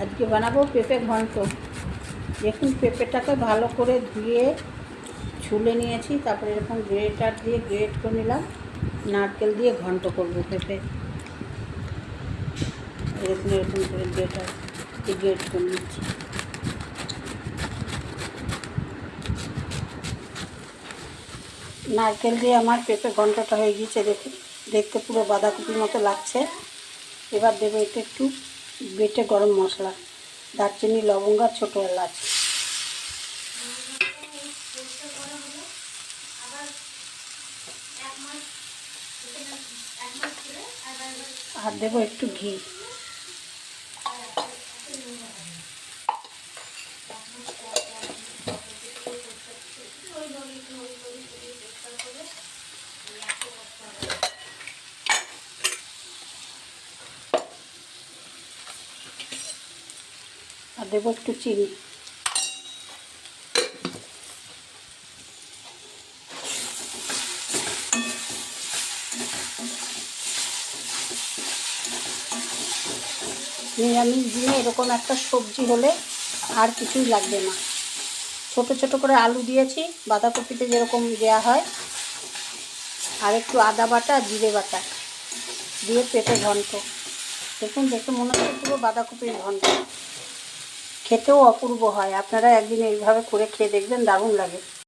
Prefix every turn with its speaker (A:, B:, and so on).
A: আজকে বানাবো পেঁপে ঘন্ট। দেখুন পেঁপেটাকে ভালো করে ধুয়ে ছুলে নিয়েছি, তারপরে এরকম গ্রেটার দিয়ে গ্রেট করে নিলাম। নারকেল দিয়ে ঘন্ট করবো পেঁপে। এরকম এরকম করে গ্রেটার দিয়ে গ্রেট করে নিচ্ছি। নারকেল দিয়ে আমার পেঁপে ঘন্টটা হয়ে গিয়েছে। দেখুন দেখতে পুরো বাঁধাকপির মতো লাগছে। এবার দেবো এটা একটু বেটে গরম মশলা, দারচিনি, লবঙ্গ আর ছোটো এলাচ। আর দেবো একটু ঘি। আর দেবো একটু চিনি। নিরামিষ দিনে এরকম একটা সবজি হলে আর কিছুই লাগবে না। ছোট ছোট করে আলু দিয়েছি, বাঁধাকপিতে যেরকম দেওয়া হয়, আর একটু আদা বাটা জিরে বাটা দিয়ে পেঁপে ঘন্ট। দেখুন দেখে মনে হচ্ছে পুরো বাঁধাকপির ঘন্ট। খেতেও অপূর্ব হয়। আপনারা একদিন এইভাবে করে খেয়ে দেখবেন, দারুণ লাগে।